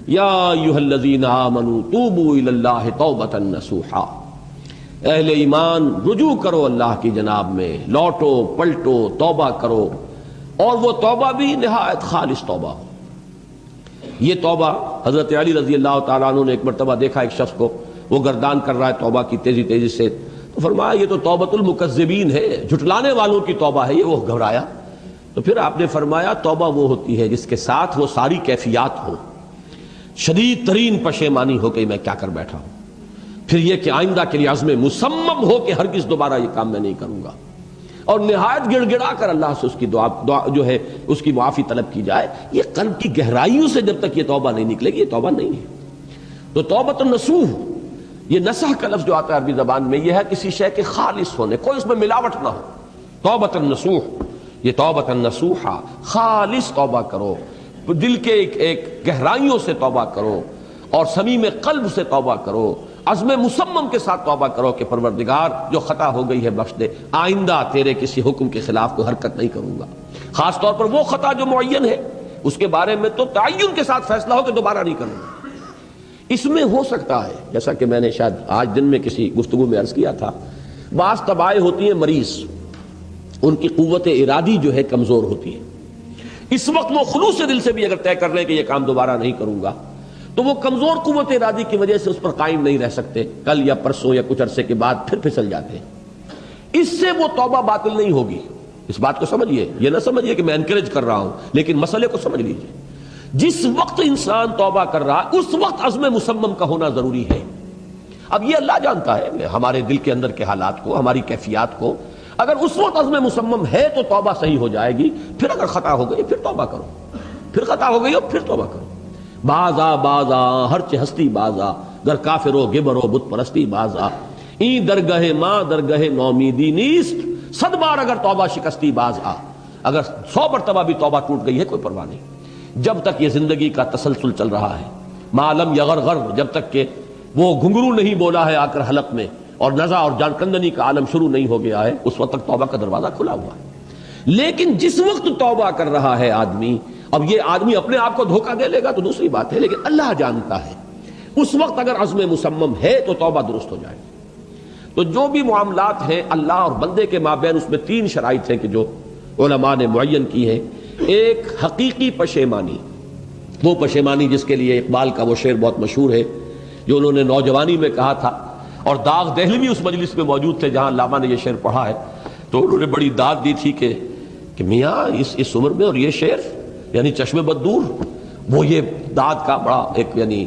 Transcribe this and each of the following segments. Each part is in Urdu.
یا ایھا الذین آمنوا توبوا الی اللہ توبۃ نصوحا، اہل ایمان رجوع کرو اللہ کی جناب میں، لوٹو پلٹو توبہ کرو، اور وہ توبہ بھی نہایت خالص توبہ ہو۔ یہ توبہ حضرت علی رضی اللہ تعالیٰ عنہ نے ایک مرتبہ دیکھا ایک شخص کو، وہ گردان کر رہا ہے توبہ کی تیزی تیزی سے، تو فرمایا یہ تو توبۃ المکذبین ہے، جھٹلانے والوں کی توبہ ہے یہ۔ وہ گھبرایا، تو پھر آپ نے فرمایا توبہ وہ ہوتی ہے جس کے ساتھ وہ ساری کیفیات ہو، شدید ترین پشیمانی ہو کہ میں کیا کر بیٹھا ہوں، پھر یہ کہ آئندہ کے لیے عزم مصمم ہو کہ ہرگز دوبارہ یہ کام میں نہیں کروں گا، اور نہایت گڑ گڑا کر اللہ سے اس کی دعا جو ہے اس کی معافی طلب کی جائے۔ یہ قلب کی گہرائیوں سے جب تک یہ توبہ نہیں نکلے گی یہ توبہ نہیں ہے۔ تو توبۃ النصوح، یہ نصح کا لفظ جو آتا ہے عربی زبان میں، یہ ہے کسی شے کے خالص ہونے، کوئی اس میں ملاوٹ نہ ہو۔ توبۃ النصوح، یہ توبۃ النصوحہ، خالص توبہ کرو، دل کے ایک گہرائیوں سے توبہ کرو، اور صمیم قلب سے توبہ کرو، عزم مصمم کے ساتھ توبہ کرو کہ پروردگار جو خطا ہو گئی ہے بخش دے، آئندہ تیرے کسی حکم کے خلاف کوئی حرکت نہیں کروں گا۔ خاص طور پر وہ خطا جو معین ہے اس کے بارے میں تو تعین کے ساتھ فیصلہ ہو کہ دوبارہ نہیں کروں گا۔ اس میں ہو سکتا ہے، جیسا کہ میں نے شاید آج دن میں کسی گفتگو میں عرض کیا تھا، بعض طبائع ہوتی ہیں مریض، ان کی قوت ارادی جو ہے کمزور ہوتی ہے۔ اس وقت وہ خلوص دل سے بھی اگر طے کر لیں کہ یہ کام دوبارہ نہیں کروں گا، تو وہ کمزور قوت ارادی کی وجہ سے اس پر قائم نہیں رہ سکتے، کل یا پرسوں یا کچھ عرصے کے بعد پھر پھسل جاتے ہیں۔ اس سے وہ توبہ باطل نہیں ہوگی۔ اس بات کو سمجھیے، یہ نہ سمجھیے کہ میں انکریج کر رہا ہوں، لیکن مسئلے کو سمجھ لیجیے۔ جس وقت انسان توبہ کر رہا ہے اس وقت عزم مصمم کا ہونا ضروری ہے۔ اب یہ اللہ جانتا ہے ہمارے دل کے اندر کے حالات کو، ہماری کیفیات کو۔ اگر اس وقت عزم مصمم ہے تو توبہ صحیح ہو جائے گی، پھر اگر خطا ہو گئی پھر توبہ کرو، پھر خطا ہو گئی ہو پھر توبہ کرو۔ بازا بازا ہرچ ہستی بازا، گر کافر و گبر و بت پرستی بازا، این درگاہ ماں درگاہ نومیدی نیست، 100 بار اگر توبہ شکستی باز آ۔ اگر 100 مرتبہ بھی توبہ ٹوٹ گئی ہے کوئی پرواہ نہیں، جب تک یہ زندگی کا تسلسل چل رہا ہے۔ معلم یغرغر، جب تک کہ وہ گھنگرو نہیں بولا ہے آ کر حلق میں، اور نزع اور جان کندنی کا عالم شروع نہیں ہو گیا ہے، اس وقت تک توبہ کا دروازہ کھلا ہوا ہے۔ لیکن جس وقت توبہ کر رہا ہے آدمی، اب یہ آدمی اپنے آپ کو دھوکہ دے لے گا تو دوسری بات ہے، لیکن اللہ جانتا ہے اس وقت اگر عزم مصمم ہے تو توبہ درست ہو جائے گی۔ تو جو بھی معاملات ہیں اللہ اور بندے کے مابین، اس میں 3 شرائط ہیں کہ جو علماء نے معین کی ہے۔ ایک حقیقی پشیمانی، وہ پشیمانی جس کے لیے اقبال کا وہ شعر بہت مشہور ہے جو انہوں نے نوجوانی میں کہا تھا، اور داغ دہلوی اس مجلس میں موجود تھے جہاں علامہ نے یہ شعر پڑھا ہے، تو انہوں نے بڑی داد دی تھی کہ میاں اس عمر میں اور یہ شعر یعنی چشم بد دور، وہ یہ داد کا بڑا ایک یعنی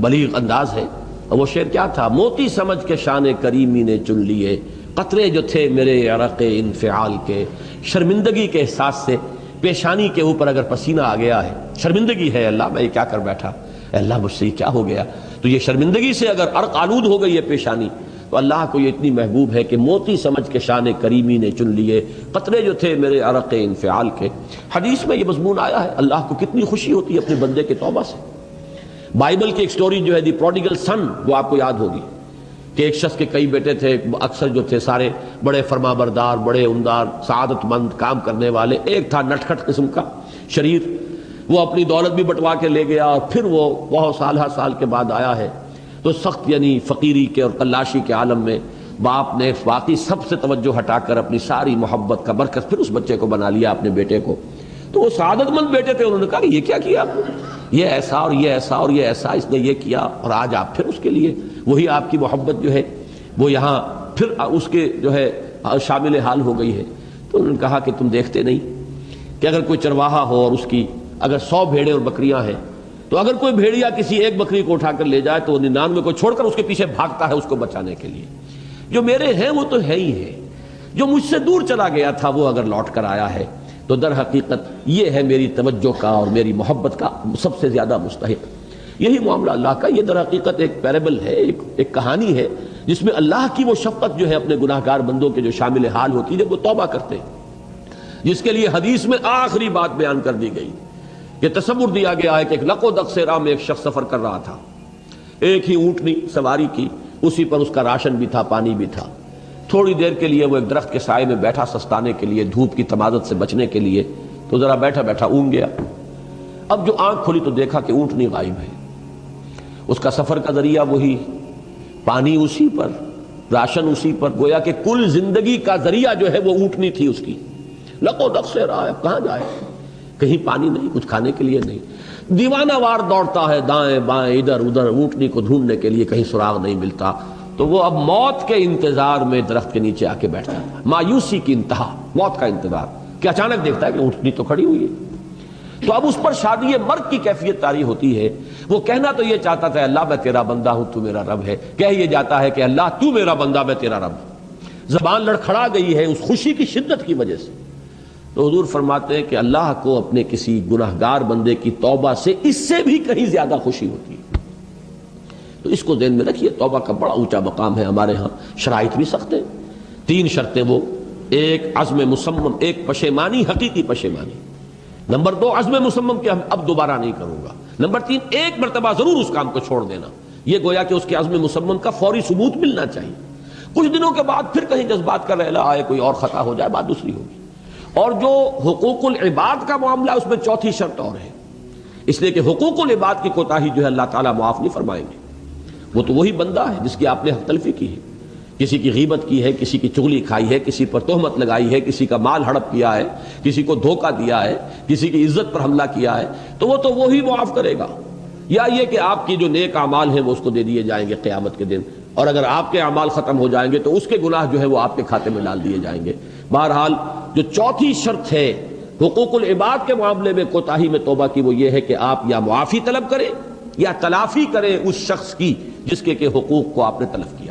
بلیغ انداز ہے۔ اور وہ شعر کیا تھا؟ موتی سمجھ کے شان کریمی نے چن لیے، قطرے جو تھے میرے عرق انفعال کے، شرمندگی کے احساس سے پیشانی کے اوپر اگر پسینہ آ گیا ہے، شرمندگی ہے اللہ میں یہ کیا کر بیٹھا، اللہ مجھ سے کیا ہو گیا، تو یہ شرمندگی سے اگر عرق آلود ہو گئی ہے پیشانی، تو اللہ کو یہ اتنی محبوب ہے کہ موتی سمجھ کے شان کریمی نے چن لیے، قطرے جو تھے میرے عرق انفعال کے۔ حدیث میں یہ مضمون آیا ہے، اللہ کو کتنی خوشی ہوتی ہے اپنے بندے کے توبہ سے۔ بائبل کی ایک سٹوری جو ہے دی پروڈیگل سن، وہ آپ کو یاد ہوگی کہ ایک شخص کے کئی بیٹے تھے، اکثر جو تھے سارے بڑے فرما بردار، بڑے عمدار، سعادت مند کام کرنے والے۔ ایک تھا نٹ کھٹ قسم کا شریر، وہ اپنی دولت بھی بٹوا کے لے گیا، اور پھر وہ بہت سال کے بعد آیا ہے تو سخت یعنی فقیری کے اور قلاشی کے عالم میں باپ نے واقعی سب سے توجہ ہٹا کر اپنی ساری محبت کا برکت پھر اس بچے کو بنا لیا، اپنے بیٹے کو۔ تو وہ سعادت مند بیٹے تھے، انہوں نے کہا کہ یہ کیا کیا آپ نے، یہ ایسا اور یہ ایسا اور یہ ایسا اس نے یہ کیا، اور آج آپ پھر اس کے لیے وہی آپ کی محبت جو ہے وہ یہاں پھر اس کے جو ہے شامل حال ہو گئی ہے۔ تو انہوں نے کہا کہ تم دیکھتے نہیں کہ اگر کوئی چرواہا ہو اور اس کی اگر 100 بھیڑیں اور بکریاں ہیں، تو اگر کوئی بھیڑیا کسی ایک بکری کو اٹھا کر لے جائے تو وہ 99 کو چھوڑ کر اس کے پیچھے بھاگتا ہے اس کو بچانے کے لیے۔ جو میرے ہیں وہ تو ہے ہی ہے، جو مجھ سے دور چلا گیا تھا وہ اگر لوٹ کر آیا ہے تو در حقیقت یہ ہے میری توجہ کا اور میری محبت کا سب سے زیادہ مستحق۔ یہی معاملہ اللہ کا، یہ در حقیقت ایک پیرابل ہے، ایک کہانی ہے جس میں اللہ کی وہ شفقت جو ہے اپنے گناہگار بندوں کے جو شامل حال ہوتی ہے جب وہ توبہ کرتے ہیں، جس کے لیے حدیث میں آخری بات بیان کر دی گئی کہ تصور دیا گیا ہے کہ ایک لق و دق سے راہ میں ایک شخص سفر کر رہا تھا، ایک ہی اونٹنی سواری کی، اسی پر اس کا راشن بھی تھا، پانی بھی تھا۔ تھوڑی دیر کے لیے وہ ایک درخت کے سائے میں بیٹھا سستانے کے لیے، دھوپ کی تمازت سے بچنے کے لیے، تو ذرا بیٹھا بیٹھا اونگ گیا۔ اب جو آنکھ کھلی تو دیکھا کہ اونٹنی غائب ہے، اس کا سفر کا ذریعہ وہی، پانی اسی پر، راشن اسی پر، گویا کہ کل زندگی کا ذریعہ جو ہے وہ اونٹنی تھی اس کی۔ لقو دق سے رہا ہے، کہاں جائے، کہیں پانی نہیں، کچھ کھانے کے لیے نہیں، دیوانہ وار دوڑتا ہے دائیں بائیں ادھر ادھر اونٹنی کو ڈھونڈنے کے لیے، کہیں سراغ نہیں ملتا۔ تو وہ اب موت کے انتظار میں درخت کے نیچے آ کے بیٹھتا تھا، مایوسی کی انتہا، موت کا انتظار کہ اچانک دیکھتا ہے کہ اونٹنی تو کھڑی ہوئی ہے۔ تو اب اس پر شادی مرگ کی کیفیت طاری ہوتی ہے۔ وہ کہنا تو یہ چاہتا تھا اللہ میں تیرا بندہ ہوں تو میرا رب ہے، کہہ یہ جاتا ہے کہ اللہ تو میرا بندہ میں تیرا رب ہوں۔ زبان لڑکھڑا گئی ہے اس خوشی کی شدت کی وجہ سے۔ تو حضور فرماتے ہیں کہ اللہ کو اپنے کسی گناہگار بندے کی توبہ سے اس سے بھی کہیں زیادہ خوشی ہوتی ہے۔ تو اس کو ذہن میں رکھیے، توبہ کا بڑا اونچا مقام ہے ہمارے ہاں۔ شرائط بھی سخت ہیں، 3 شرطیں، وہ ایک عزم مصمم، ایک پشیمانی، حقیقی پشیمانی، نمبر 2 عزم مصمم کہ اب دوبارہ نہیں کروں گا، نمبر 3 ایک مرتبہ ضرور اس کام کو چھوڑ دینا، یہ گویا کہ اس کے عزم مصمم کا فوری ثبوت ملنا چاہیے۔ کچھ دنوں کے بعد پھر کہیں جذبات کا رحلہ آئے، کوئی اور خطا ہو جائے، بات دوسری ہوگی۔ اور جو حقوق العباد کا معاملہ اس میں 4تھی شرط اور ہے، اس لیے کہ حقوق العباد کی کوتاہی جو ہے اللہ تعالیٰ معاف نہیں فرمائیں گے۔ وہ تو وہی بندہ ہے جس کی آپ نے حق تلفی کی ہے، کسی کی غیبت کی ہے، کسی کی چغلی کھائی ہے، کسی پر تہمت لگائی ہے، کسی کا مال ہڑپ کیا ہے، کسی کو دھوکہ دیا ہے، کسی کی عزت پر حملہ کیا ہے، تو وہ تو وہی معاف کرے گا۔ یا یہ کہ آپ کی جو نیک اعمال ہیں وہ اس کو دے دیے جائیں گے قیامت کے دن، اور اگر آپ کے اعمال ختم ہو جائیں گے تو اس کے گناہ جو ہے وہ آپ کے کھاتے میں ڈال دیے جائیں گے۔ بہرحال جو 4تھی شرط ہے حقوق العباد کے معاملے میں کوتاہی میں توبہ کی، وہ یہ ہے کہ آپ یا معافی طلب کریں یا تلافی کریں اس شخص کی جس کے حقوق کو آپ نے تلف کیا۔